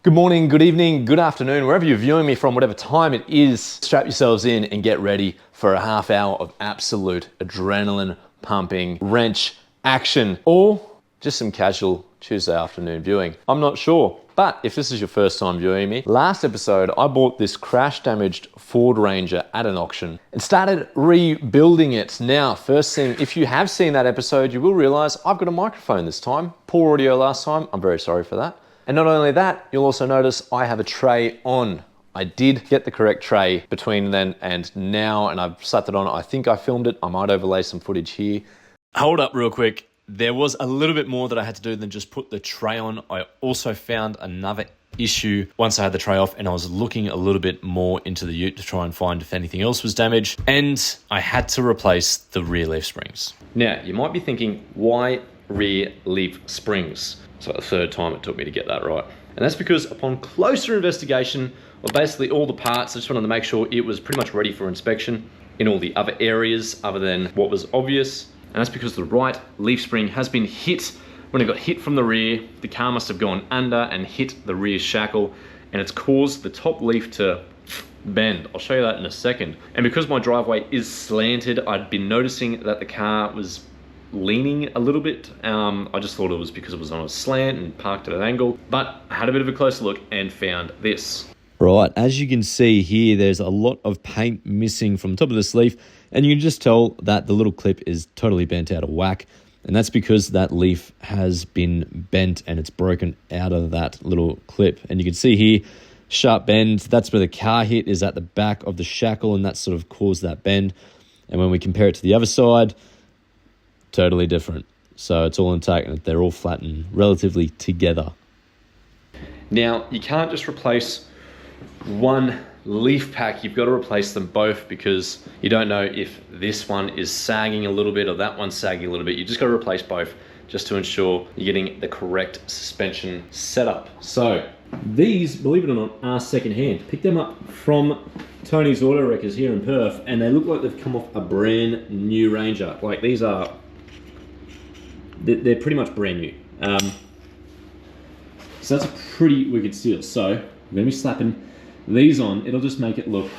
Good morning, good evening, good afternoon, wherever you're viewing me from, whatever time it is, strap yourselves in and get ready for a half hour of absolute adrenaline pumping wrench action, or just some casual Tuesday afternoon viewing. I'm not sure, but if this is your first time viewing me, last episode I bought this crash damaged Ford Ranger at an auction and started rebuilding it. Now, first thing, if you have seen that episode, you will realize I've got a microphone this time. Poor audio last time, I'm very sorry for that. And not only that, you'll also notice I have a tray on. I did get the correct tray between then and now, and I've slapped it on. I think I filmed it. I might overlay some footage here. Hold up real quick. There was a little bit more that I had to do than just put the tray on. I also found another issue once I had the tray off, and I was looking a little bit more into the ute to try and find if anything else was damaged, and I had to replace the rear leaf springs. Now, you might be thinking, why rear leaf springs? So the third time it took me to get that right. And that's because upon closer investigation of basically all the parts, I just wanted to make sure it was pretty much ready for inspection in all the other areas other than what was obvious. And that's because the right leaf spring has been hit. When it got hit from the rear, the car must have gone under and hit the rear shackle, and it's caused the top leaf to bend. I'll show you that in a second. And because my driveway is slanted, I'd been noticing that the car was leaning a little bit. I just thought it was because it was on a slant and parked at an angle, but I had a bit of a closer look and found this. Right, as you can see here, there's a lot of paint missing from the top of this leaf, and you can just tell that the little clip is totally bent out of whack, and that's because that leaf has been bent and it's broken out of that little clip. And you can see here, sharp bend, that's where the car hit, is at the back of the shackle, and that sort of caused that bend. And when we compare it to the other side, totally different. So it's all intact and they're all flat and relatively together. Now, you can't just replace one leaf pack, you've got to replace them both, because you don't know if this one is sagging a little bit or that one's sagging a little bit. You just got to replace both just to ensure you're getting the correct suspension setup. So these, believe it or not, are secondhand. Picked them up from Tony's Auto Wreckers here in Perth, and they look like they've come off a brand new Ranger. Like, these are, they're pretty much brand new. So that's a pretty wicked steal. So I'm going to be slapping these on. It'll just make it look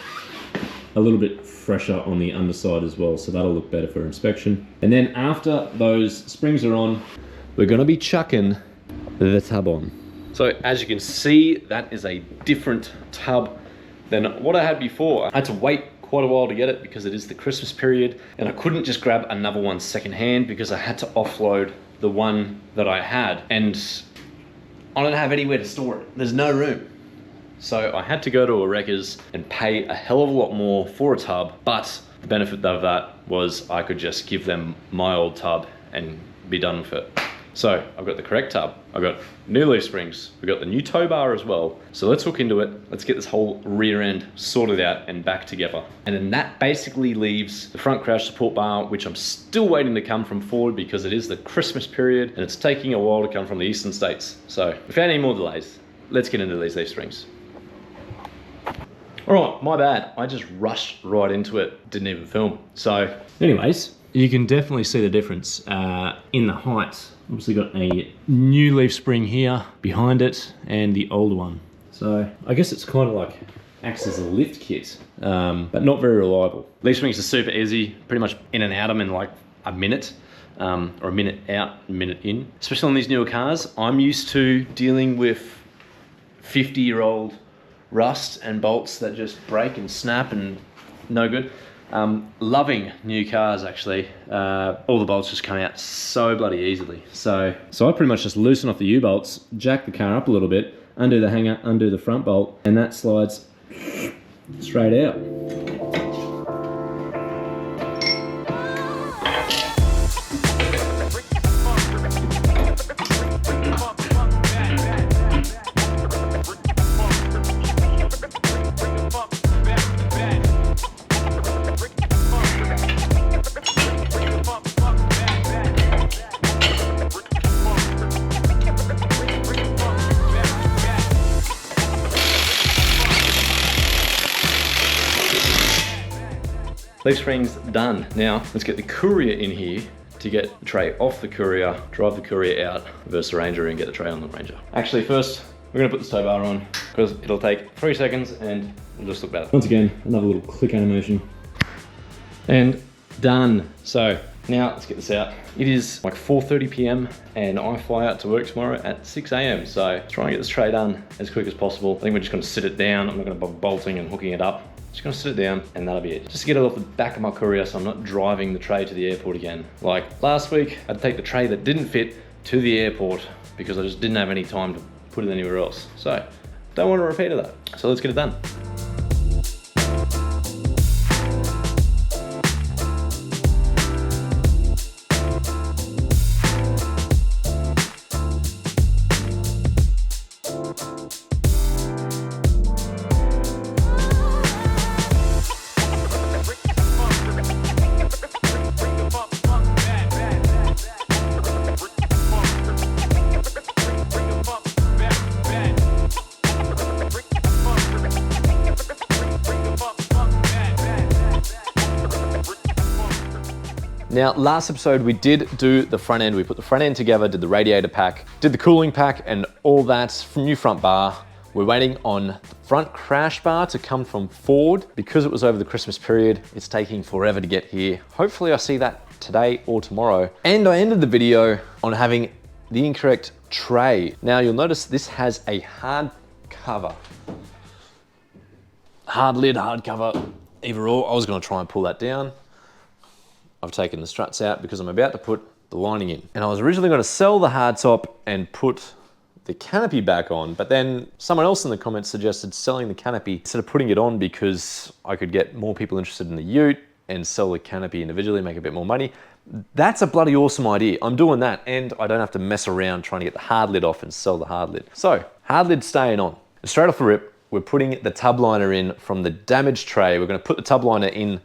a little bit fresher on the underside as well, so that'll look better for inspection. And then after those springs are on, we're going to be chucking the tub on. So as you can see, that is a different tub than what I had before. I had to wait quite a while to get it because it is the Christmas period, and I couldn't just grab another one secondhand because I had to offload the one that I had, and I don't have anywhere to store it. There's no room. So I had to go to a Wreckers and pay a hell of a lot more for a tub, but the benefit of that was I could just give them my old tub and be done with it. So I've got the correct tub, I've got new leaf springs, we've got the new tow bar as well. So let's hook into it, let's get this whole rear end sorted out and back together. And then that basically leaves the front crash support bar, which I'm still waiting to come from Ford because it is the Christmas period and it's taking a while to come from the eastern states. So without any more delays, let's get into these leaf springs. All right, my bad. I just rushed right into it, didn't even film. So anyways, you can definitely see the difference in the height. Obviously got a new leaf spring here behind it and the old one. So I guess it's kind of like acts as a lift kit, but not very reliable. Leaf springs are super easy, pretty much in and out them in like a minute, or a minute out, a minute in. Especially on these newer cars, I'm used to dealing with 50-year-old rust and bolts that just break and snap and no good. Loving new cars actually. All the bolts just come out so bloody easily. So I pretty much just loosen off the U-bolts, jack the car up a little bit, undo the hanger, undo the front bolt, and that slides straight out. Leaf springs done. Now let's get the courier in here to get the tray off the courier, drive the courier out, reverse the Ranger and get the tray on the Ranger. Actually first, We're gonna put this tow bar on because it'll take 3 seconds and it'll just look better. Once again, another little click animation. And done. So now let's get this out. It is like 4:30 p.m. and I fly out to work tomorrow at 6 a.m. So try and get this tray done as quick as possible. I think we're just gonna sit it down. I'm not gonna bother bolting and hooking it up. Just gonna sit it down and that'll be it. Just to get it off the back of my courier so I'm not driving the tray to the airport again. Like last week, I had to take the tray that didn't fit to the airport because I just didn't have any time to put it anywhere else. So don't want to repeat of that. So let's get it done. Now, last episode we did do the front end. We put the front end together, did the radiator pack, did the cooling pack and all that from new front bar. We're waiting on the front crash bar to come from Ford. Because it was over the Christmas period, it's taking forever to get here. Hopefully I see that today or tomorrow. And I ended the video on having the incorrect tray. Now you'll notice this has a hard cover. Hard lid, hard cover, either or. I was gonna try and pull that down. I've taken the struts out because I'm about to put the lining in. And I was originally gonna sell the hard top and put the canopy back on, but then someone else in the comments suggested selling the canopy instead of putting it on because I could get more people interested in the ute and sell the canopy individually, make a bit more money. That's a bloody awesome idea. I'm doing that and I don't have to mess around trying to get the hard lid off and sell the hard lid. So, hard lid staying on. And straight off the rip, we're putting the tub liner in from the damaged tray. We're gonna put the tub liner in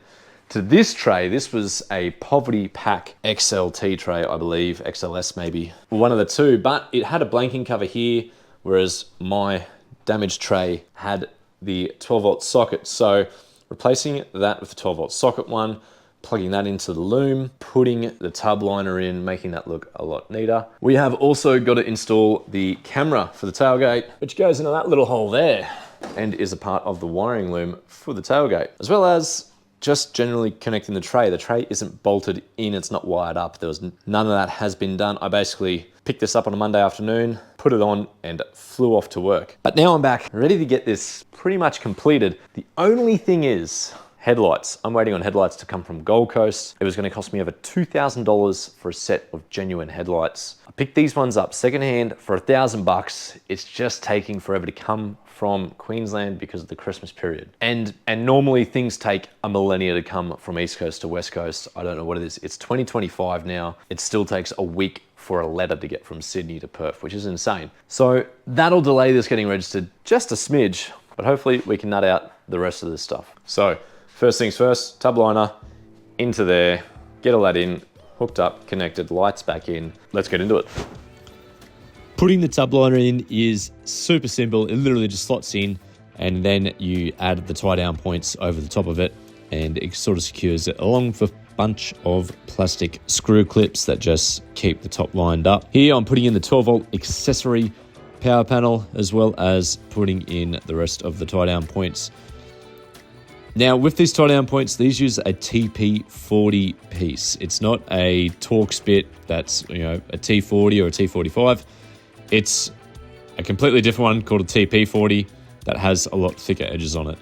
to this tray. This was a Poverty Pack XLT tray, I believe, XLS maybe, one of the two, but it had a blanking cover here, whereas my damaged tray had the 12-volt socket. So replacing that with the 12-volt socket one, plugging that into the loom, putting the tub liner in, making that look a lot neater. We have also got to install the camera for the tailgate, which goes into that little hole there and is a part of the wiring loom for the tailgate, as well as just generally connecting the tray. The tray isn't bolted in, it's not wired up. None of that has been done. I basically picked this up on a Monday afternoon, put it on and flew off to work. But now I'm back, ready to get this pretty much completed. The only thing is headlights. I'm waiting on headlights to come from Gold Coast. It was gonna cost me over $2,000 for a set of genuine headlights. I picked these ones up secondhand for $1,000. It's just taking forever to come from Queensland because of the Christmas period. And normally things take a millennia to come from East Coast to West Coast. I don't know what it is. It's 2025 now. It still takes a week for a letter to get from Sydney to Perth, which is insane. So that'll delay this getting registered just a smidge, but hopefully we can nut out the rest of this stuff. So first things first, tub liner into there, get all that in, hooked up, connected, lights back in. Let's get into it. Putting the tub liner in is super simple. It literally just slots in and then you add the tie down points over the top of it and it sort of secures it along with a bunch of plastic screw clips that just keep the top lined up. Here I'm putting in the 12-volt accessory power panel as well as putting in the rest of the tie down points. Now with these tie down points, these use a TP40 piece. It's not a Torx bit that's, a T40 or a T45. It's a completely different one called a TP40 that has a lot thicker edges on it.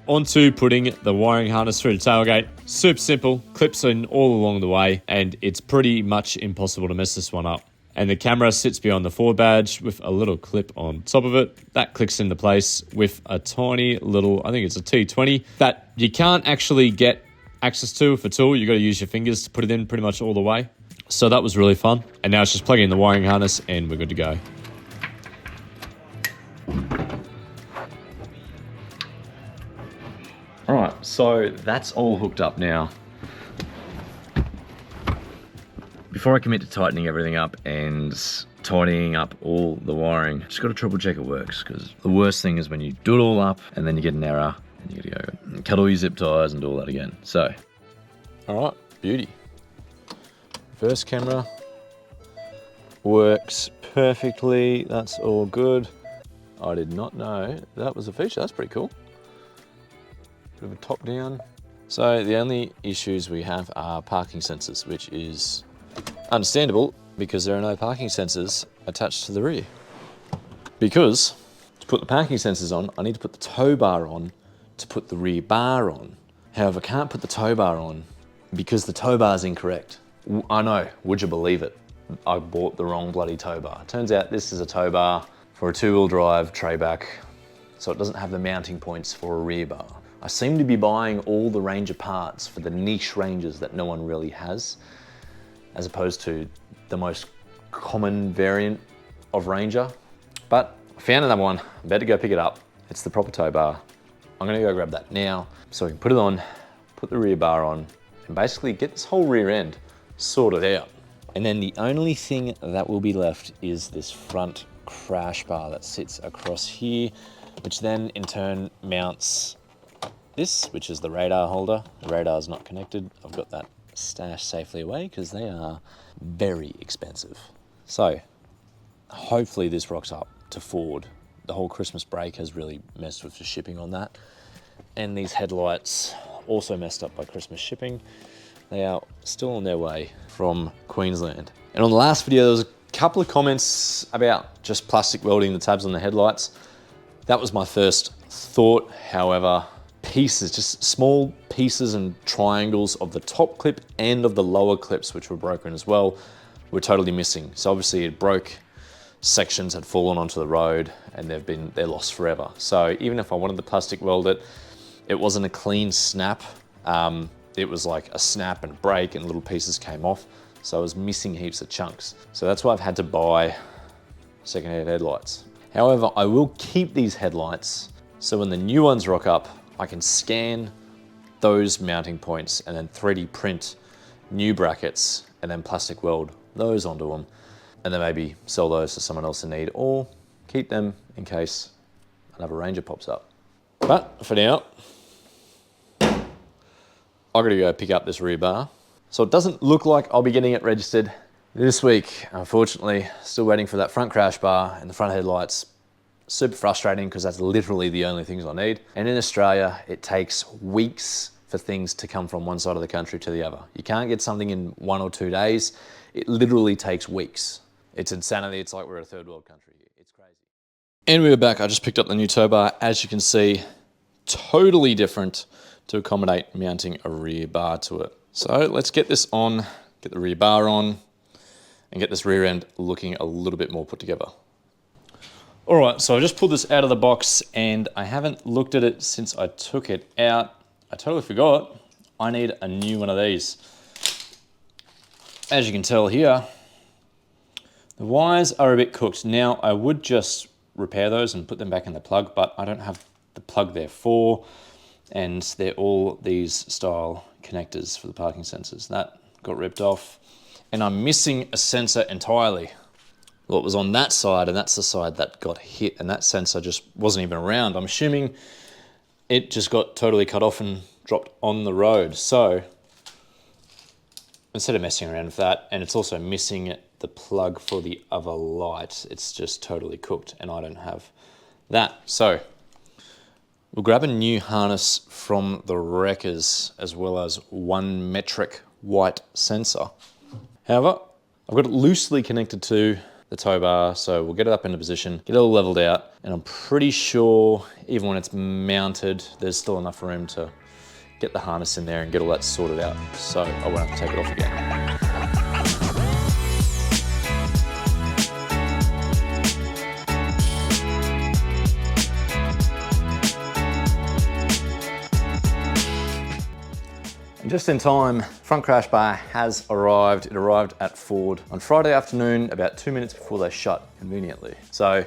Onto putting the wiring harness through the tailgate. Super simple, clips in all along the way, and it's pretty much impossible to mess this one up. And the camera sits behind the Ford badge with a little clip on top of it. That clicks into place with a tiny little, I think it's a T20, that you can't actually get access to with a tool. You got to use your fingers to put it in pretty much all the way. So that was really fun. And now it's just plugging in the wiring harness and we're good to go. All right, so that's all hooked up now. Before I commit to tightening everything up and tidying up all the wiring, just got to triple check it works, because the worst thing is when you do it all up and then you get an error and you got to go and cut all your zip ties and do all that again. So, all right, beauty. First camera works perfectly. That's all good. I did not know that was a feature. That's pretty cool. Bit of a top down. So the only issues we have are parking sensors, which is understandable because there are no parking sensors attached to the rear. Because to put the parking sensors on, I need to put the tow bar on to put the rear bar on. However, I can't put the tow bar on because the tow bar is incorrect. I know, would you believe it? I bought the wrong bloody tow bar. Turns out this is a tow bar for a 2-wheel drive Trayback, so it doesn't have the mounting points for a rear bar. I seem to be buying all the Ranger parts for the niche Rangers that no one really has, as opposed to the most common variant of Ranger. But I found another one, I'm about to go pick it up. It's the proper tow bar. I'm gonna go grab that now so I can put it on, put the rear bar on, and basically get this whole rear end sorted out. And then the only thing that will be left is this front crash bar that sits across here, which then in turn mounts this, which is the radar holder. The radar is not connected. I've got that stashed safely away because they are very expensive. So hopefully this rocks up to Ford. The whole Christmas break has really messed with the shipping on that. And these headlights also messed up by Christmas shipping. They are still on their way from Queensland. And on the last video, there was a couple of comments about just plastic welding the tabs on the headlights. That was my first thought. However, pieces, just small pieces and triangles of the top clip and of the lower clips, which were broken as well, were totally missing. So obviously it broke, sections had fallen onto the road and they're lost forever. So even if I wanted to plastic weld it, it wasn't a clean snap. It was like a snap and break and little pieces came off. So I was missing heaps of chunks. So that's why I've had to buy secondhand headlights. However, I will keep these headlights so when the new ones rock up, I can scan those mounting points and then 3D print new brackets and then plastic weld those onto them and then maybe sell those to someone else in need or keep them in case another Ranger pops up. But for now, I've got to go pick up this rear bar. So it doesn't look like I'll be getting it registered this week. Unfortunately, still waiting for that front crash bar and the front headlights. Super frustrating because that's literally the only things I need. And in Australia, it takes weeks for things to come from one side of the country to the other. You can't get something in 1 or 2 days. It literally takes weeks. It's insanity. It's like we're a third world country here. It's crazy. And we're back. I just picked up the new tow bar. As you can see, totally different to accommodate mounting a rear bar to it. So let's get this on, get the rear bar on, and get this rear end looking a little bit more put together. All right, so I just pulled this out of the box and I haven't looked at it since I took it out. I totally forgot. I need a new one of these. As you can tell here, the wires are a bit cooked. Now, I would just repair those and put them back in the plug, but I don't have the plug there for, and they're all these style connectors for the parking sensors. That got ripped off, and I'm missing a sensor entirely. Well, it was on that side, and that's the side that got hit, and that sensor just wasn't even around. I'm assuming it just got totally cut off and dropped on the road. So instead of messing around with that, and it's also missing the plug for the other light, it's just totally cooked, and I don't have that. So we'll grab a new harness from the wreckers, as well as 1 metric white sensor. However, I've got it loosely connected to the tow bar, so we'll get it up into position, get it all leveled out, and I'm pretty sure even when it's mounted, there's still enough room to get the harness in there and get all that sorted out, so I won't have to take it off again. Just in time, front crash bar has arrived. It arrived at Ford on Friday afternoon, about 2 minutes before they shut, conveniently. So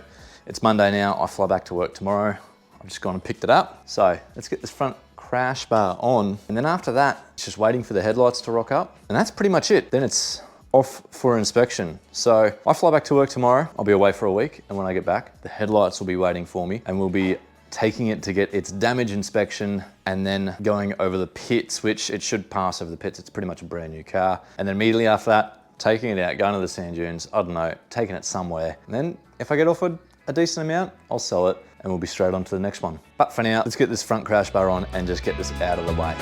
it's Monday now, I fly back to work tomorrow. I've just gone and picked it up. So let's get this front crash bar on. And then after that, it's just waiting for the headlights to rock up. And that's pretty much it. Then it's off for inspection. So I fly back to work tomorrow. I'll be away for a week. And when I get back, the headlights will be waiting for me and we'll be taking it to get its damage inspection and then going over the pits, which it should pass over the pits. It's pretty much a brand new car. And then immediately after that, taking it out, going to the sand dunes, I don't know, taking it somewhere. And then if I get offered, a decent amount, I'll sell it and we'll be straight on to the next one. But for now, let's get this front crash bar on and just get this out of the way.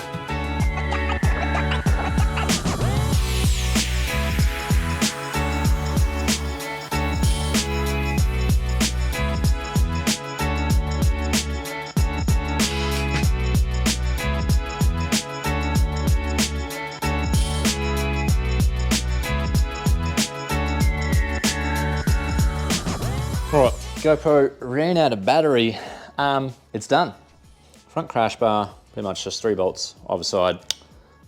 All right, GoPro ran out of battery. It's done. Front crash bar, pretty much just 3 bolts either side.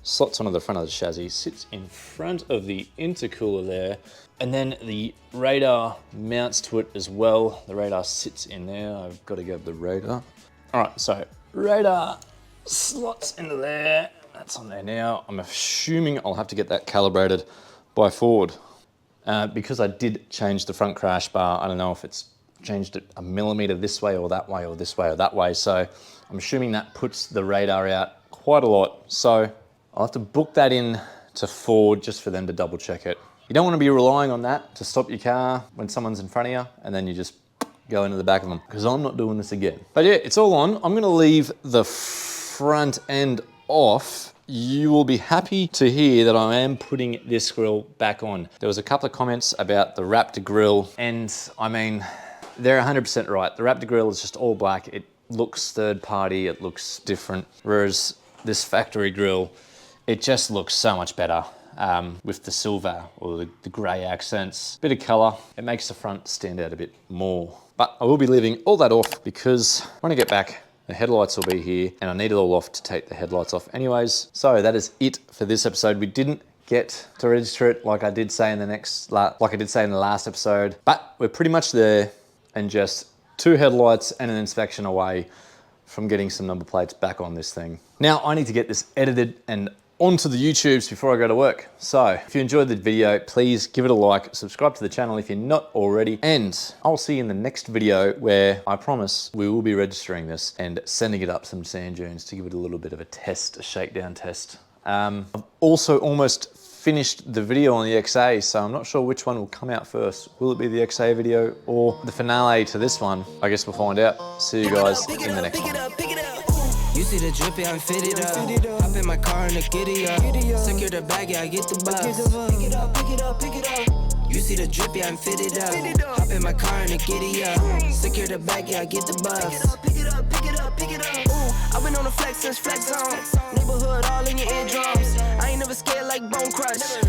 Slots onto the front of the chassis, sits in front of the intercooler there. And then the radar mounts to it as well. The radar sits in there. I've got to go to the radar. All right, so radar slots into there. That's on there now. I'm assuming I'll have to get that calibrated by Ford. Because I did change the front crash bar, I don't know if it's changed it a millimeter this way or that way or this way or that way. So I'm assuming that puts the radar out quite a lot. So I'll have to book that in to Ford just for them to double check it. You don't want to be relying on that to stop your car when someone's in front of you and then you just go into the back of them, because I'm not doing this again. But yeah, it's all on. I'm going to leave the front end off. You will be happy to hear that I am putting this grill back on. There was a couple of comments about the Raptor grill, and I mean, they're 100% right. The Raptor grill is just all black. It looks third party, it looks different. Whereas this factory grill, it just looks so much better with the silver or the gray accents. Bit of color, it makes the front stand out a bit more. But I will be leaving all that off because when I get back, the headlights will be here and I need it all off to take the headlights off anyways. So that is it for this episode. We didn't get to register it like I did say in the last episode, but we're pretty much there and just 2 headlights and an inspection away from getting some number plates back on this thing. Now I need to get this edited and onto the YouTubes before I go to work. So if you enjoyed the video, please give it a like, subscribe to the channel if you're not already, and I'll see you in the next video where I promise we will be registering this and sending it up some sand dunes to give it a little bit of a test, a shakedown test. I've also almost finished the video on the XA, so I'm not sure which one will come out first. Will it be the XA video or the finale to this one? I guess we'll find out. See you guys in the next one. You see the drippy, I'm fitted up. Hop in my car and the giddy up. Secure the bag, yeah, I get the bus. Pick it up, pick it up, pick it up. You see the drippy, I'm fitted up. Hop in my car and the giddy up. Secure the bag, yeah, I get the bus. Pick it up, pick it up, pick it up. Ooh, I've been on the flex since flex zone. Neighborhood all in your eardrums. I ain't never scared like Bone Crush.